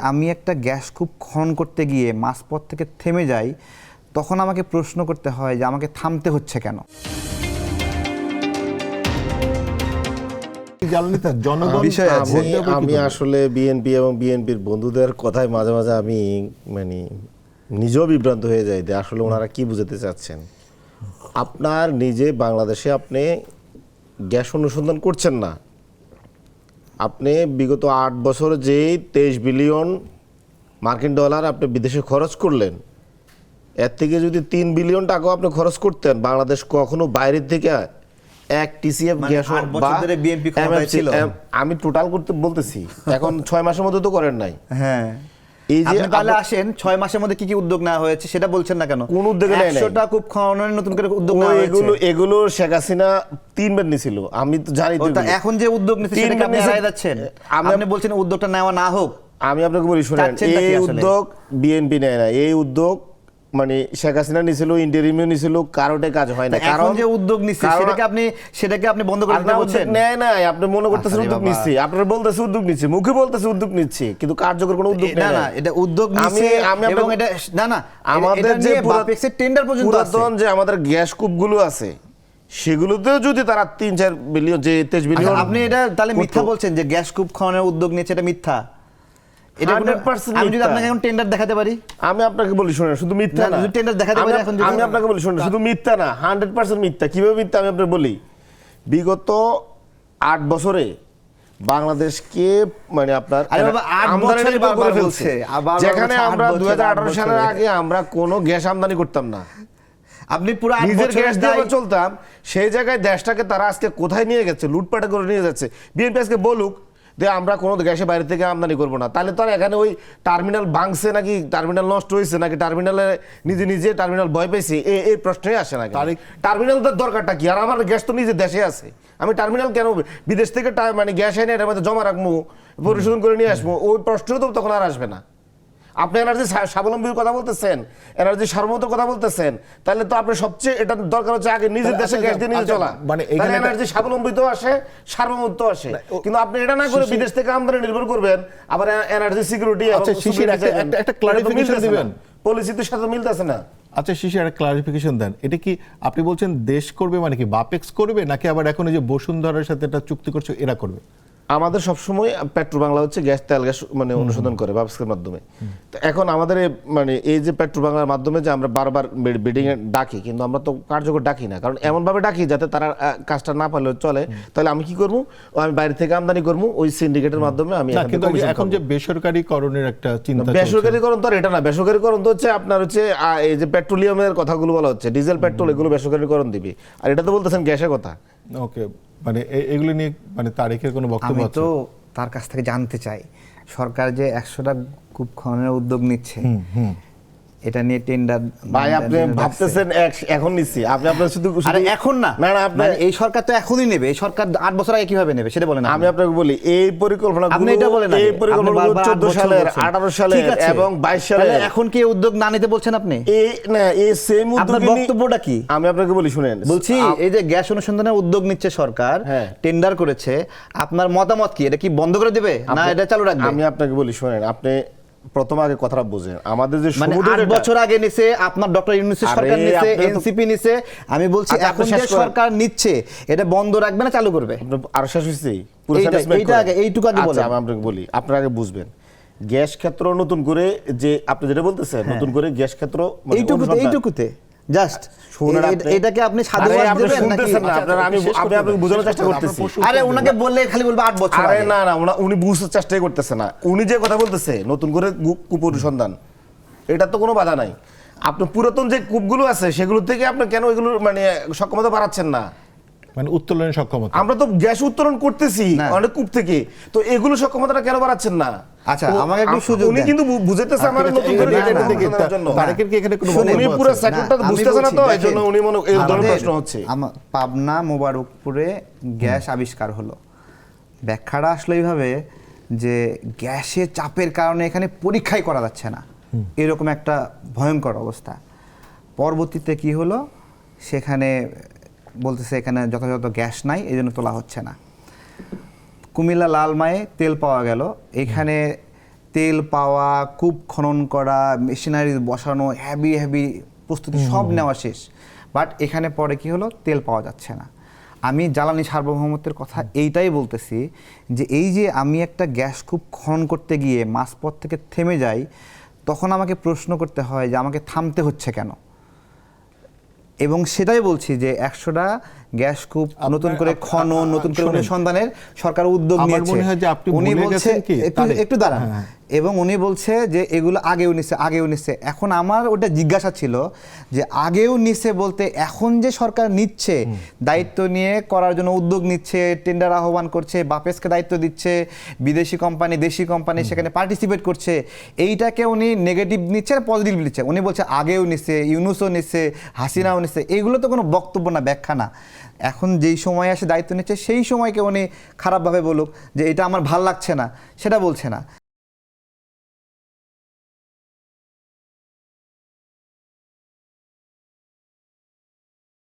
আমি একটা গ্যাস খুব খনন করতে গিয়ে মাঝপথ থেকে থেমে যাই, তখন আমাকে প্রশ্ন করতে হয় যে আমাকে থামতে হচ্ছে কেন। আমি আসলে বিএনপি এবং বিএনপির বন্ধুদের কথায় মাঝে মাঝে আমি মানে নিজেও বিভ্রান্ত হয়ে যাই যে আসলে ওনারা কি বুঝাতে চাচ্ছেন। আপনার নিজে বাংলাদেশে আপনি গ্যাস অনুসন্ধান করছেন না, আপনি বিগত 8 বছর যেই 23 বিলিয়ন মার্কিন ডলার আপনি বিদেশে খরচ করলেন, এর থেকে যদি 3 বিলিয়ন টাকাও আপনি খরচ করতেন, বাংলাদেশ কখনো বাইরের থেকে এক টিসিএফ গ্যাস আমি টোটাল করতে বলতেছি এখন 6 মাসের মধ্যে তো করেন নাই। হ্যাঁ, এই যে তাহলে আসেন 6 মাসের মধ্যে কি কি উদ্যোগ নেওয়া হয়েছে সেটা বলছেন না কেন? কোন উদ্যোগ নেই? 100টা কূপ খননের নতুন করে উদ্যোগ নেওয়া হয়েছে। এগুলো শেখ হাসিনা 3 বার নিছিল, আমি তো জানি। তো এখন যে উদ্যোগ নিতে সেটা আপনি এড়ায় যাচ্ছেন। আপনি বলছেন উদ্যোগটা নেওয়া না হোক। আমি আপনাকে বলি শুনেন, এই উদ্যোগ বিএনপি নেয় না, এই উদ্যোগ মানে শেখ হাসিনা নিছিল, ইন্টারিমে নিছিল, কারোটে কাজ হয় না। কারণ যে উদ্যোগ নিচ্ছে সেটাকে আপনি বন্ধ করে দিতে বলছেন। নেয় না, আপনি মনে করতেছেন উদ্যোগ নিচ্ছে, আপনারা বলতেছে উদ্যোগ নিচ্ছে, মুখে বলতেছে উদ্যোগ নিচ্ছে, কিন্তু কার্যকর কোনো উদ্যোগ নেয় না। এটা উদ্যোগ নিচ্ছে এবং এটা না আমাদের যে বাপেক্সের টেন্ডার পর্যন্ত পুরাতন যে আমাদের গ্যাস কূপগুলো আছে সেগুলোতেও যদি তারা 3-4 বিলিয়ন যে 23 বিলিয়ন, আপনি এটা তাহলে মিথ্যা বলছেন যে গ্যাস কূপ খননের উদ্যোগ নিচ্ছে, এটা মিথ্যা। আমি যদি আপনাকে এখন টেন্ডার দেখাতে পারি, আমি আপনাকে বলি শুনেন, শুধু মিথ্যা না, যদি টেন্ডার দেখাতে পারি এখন, আমি আপনাকে বলি শুনেন, শুধু মিথ্যা না, 100% মিথ্যা। কিভাবে মিথ্যা আমি আপনাকে বলি। বিগত 8 বছরে বাংলাদেশকে মানে আপনার যেখানে আমরা 2018 সালের আগে আমরা কোনো গ্যাস আমদানি করতাম না, আপনি পুরো নিজের গ্যাস দিয়ে চলতাম, সেই জায়গায় দেশটাকে তারা আজকে কোথায় নিয়ে গেছে, লুটপাটে করে নিয়ে যাচ্ছে। বিএনপি আজকে বলুক যে আমরা কোনো গ্যাসে বাইরে থেকে আমদানি করবো না, তাহলে তো আর এখানে ওই টার্মিনাল ভাঙছে নাকি, টার্মিনাল নষ্ট হয়েছে নাকি, টার্মিনালে নিজে টার্মিনাল ভয় পেয়েছে, এই প্রশ্নই আসে না। টার্মিনাল দরকারটা কি? আর আমার গ্যাস তো নিজের দেশে আছে, আমি টার্মিনাল কেন বিদেশ থেকে মানে গ্যাস এনে এটার মধ্যে জমা রাখবো, পরিশোধন করে নিয়ে আসবো, ওই প্রশ্নও তো তখন আর আসবে না। আপনি এনার্জি স্বাবলম্বীর কথা বলতেছেন, এনার্জি সার্বভৌমত্বের কথা বলতেছেন, তাহলে তো আপনি সবচেয়ে এটা দরকার হচ্ছে আগে নিজের দেশে গ্যাস দিয়ে নিয়ে চলা, মানে এনার্জি স্বাবলম্বিত আসে, সার্বভৌমত্ব আসে। কিন্তু আপনি এটা না করে বিদেশ থেকে আমদানি নির্ভর করবেন, আবার এনার্জি সিকিউরিটি একটা ক্লারিফিকেশন দিবেন, পলিসির সাথে মিলতেছে না। আচ্ছা শিশির, একটা ক্লারিফিকেশন দেন, এটা কি আপনি বলছেন দেশ করবে মানে কি বাপেক্স করবে নাকি আবার এখন যে বসুন্ধরার সাথে একটা চুক্তি করছে এরা করবে? আমাদের সবসময় পেট্রো বাংলা হচ্ছে গ্যাস তেল গ্যাস মানে অনুসন্ধান করে বাপসের মাধ্যমে। তো এখন আমাদের মানে এই যে পেট্রো বাংলার মাধ্যমে যে আমরা বারবার বিডিং এ ডাকি, কিন্তু আমরা তো কার্যকর ডাকি না, কারণ এমন ভাবে ডাকি যাতে তারা কাজটা না পারলে চলে। তাহলে আমি কি করবো, আমি বাইরে থেকে আমদানি করবো ওই সিন্ডিকেটের মাধ্যমে। আমি এখন যে বেসরকারীকরণের একটা চিন্তা, বেসরকারীকরণ তো এটা না, বেসরকারীকরণ তো হচ্ছে আপনার হচ্ছে এই যে পেট্রোলিয়ামের কথাগুলো বলা হচ্ছে, ডিজেল পেট্রোল এগুলো বেসরকারীকরণ দিবে, আর এটা তো বলতেছেন গ্যাসের কথা। ওকে, মানে এগুলো নিয়ে মানে তারিখের কোনো বক্তব্য? আমি তো তার কাছ থেকে জানতে চাই, সরকার যে 100টা কূপ খননের উদ্যোগ নিচ্ছে এটা নিয়ে টেন্ডার, ভাই আপনি ভাবতেছেন এখন নিচ্ছি, আপনি আপনার শুধু এখন না না আপনি এই সরকার তো এখনই নেবে, এই সরকার 8 বছর আগে কিভাবে নেবে সেটা বলেন। আমি আপনাকে বলি এই পরিকল্পনা, আপনি এটা বলেন, এই পরিকল্পনা 14 সালের 18 সালের এবং 22 সালের, এখন কি উদ্যোগ না নিতে বলছেন আপনি? এই না এই সেম উদ্যোগ, আপনার বক্তব্যটা কি? আমি আপনাকে বলি শুনেন, বলছি এই যে গ্যাস অনুসন্ধানের উদ্যোগ নিচ্ছে সরকার, টেন্ডার করেছে, আপনার মতামত কি? এটা কি বন্ধ করে দিবে না এটা চালু রাখবে? আমি আপনাকে বলি শুনেন, আপনি প্রথম আগে কথাটা বুঝেন, আমাদের যে 8 বছর আগে নিছে আপনার ডক্টর ইউনূসের সরকার নিছে, এনসিপি নিছে, আমি বলছি এখন যে সরকার নিচ্ছে এটা বন্ধ রাখবে না চালু করবে? আর শেষ হইছে এইটা আগে এইটুকু আগে বলেন। আমি আপনাকে বলি, আপনারা আগে বুঝবেন গ্যাস ক্ষেত্র নতুন করে যে আপনি যেটা বলতেছেন নতুন করে গ্যাস ক্ষেত্র এইটুকুতে জাস্ট এটাকে আপনি সাধুবাদ দিবেন নাকি? আপনারা আমি আপনাকে বোঝানোর চেষ্টা করতেছি। আরে ওনাকে বললে খালি বলবে 8 বছর। আরে না না, উনি বুঝতে চেষ্টাই করতেছে না। উনি যে কথা বলতেছে নতুন করে কূপ অনুসন্ধান, এটা তো কোনো বাধা নাই। আপনি পুরাতন যে কূপগুলো আছে সেগুলো থেকে আপনি কেন এগুলো মানে সক্ষমতা বাড়াচ্ছেন না? মানে উত্তোলনের সক্ষমতা, আমরা তো গ্যাস উত্তোলন করতেছি অনেক কূপ থেকে, তো এগুলো সক্ষমতাটা কেন বাড়াচ্ছেন না? আচ্ছা আমাকে একটু সুযোগ দেন। উনি কিন্তু বুঝাইতেছে আমাদের নতুন করে এটার জন্য তারিখের কি এখানে কোনো উনি পুরো সেক্টরটা বুঝতেছে না, তো এইজন্য উনি মনে এই ধরনের প্রশ্ন হচ্ছে। পাবনা মোবারকপুরে গ্যাস আবিষ্কার হলো, ব্যাখ্যাটা আসলে এইভাবে যে গ্যাসের চাপের কারণে এখানে পরীক্ষাই করা যাচ্ছে না, এরকম একটা ভয়ঙ্কর অবস্থা। পরবর্তীতে কি হলো, সেখানে বলতেছে এখানে যথাযথ গ্যাস নাই, এই জন্য তোলা হচ্ছে না। কুমিল্লা লালমায়ে তেল পাওয়া গেল, এখানে তেল পাওয়া, কূপ খনন করা, মেশিনারি বসানো, হেভি প্রস্তুতি সব নেওয়া শেষ, বাট এখানে পরে কি হলো, তেল পাওয়া যাচ্ছে না। আমি জ্বালানি সার্বভৌমত্বের কথা এইটাই বলতেছি যে এই যে আমি একটা গ্যাস কূপ খনন করতে গিয়ে মাঝপথ থেকে থেমে যাই, তখন আমাকে প্রশ্ন করতে হয় যে আমাকে থামতে হচ্ছে কেন। এবং সেটাই বলছি যে 100টা গ্যাস কূপ নতুন করে খনন, নতুন করে অনুসন্ধানের সরকার উদ্যোগ আমার নিয়েছে। মনে হয় যে আপনি উনি ভুলে বলছে গেছেন কি, একটু দাঁড়ান, এবং উনি বলছে যে এগুলো আগেও নিচ্ছে। এখন আমার ওটা জিজ্ঞাসা ছিল যে আগেও নিচ্ছে বলতে এখন যে সরকার নিচ্ছে, দায়িত্ব নিয়ে করার জন্য উদ্যোগ নিচ্ছে, টেন্ডার আহ্বান করছে, বাপেসকে দায়িত্ব দিচ্ছে, বিদেশি কোম্পানি দেশি কোম্পানি সেখানে পার্টিসিপেট করছে, এইটাকে উনি নেগেটিভ নিচ্ছে আর পজিটিভ নিচ্ছে। উনি বলছে আগেও নিচ্ছে, ইউনুসও নিচ্ছে, হাসিনাও নিচ্ছে, এগুলো তো কোনো বক্তব্য না, ব্যাখ্যা না। এখন যেই সময় আসে দায়িত্ব নিচ্ছে সেই সময়কে উনি খারাপভাবে বলুক যে এটা আমার ভাল লাগছে না, সেটা বলছে না।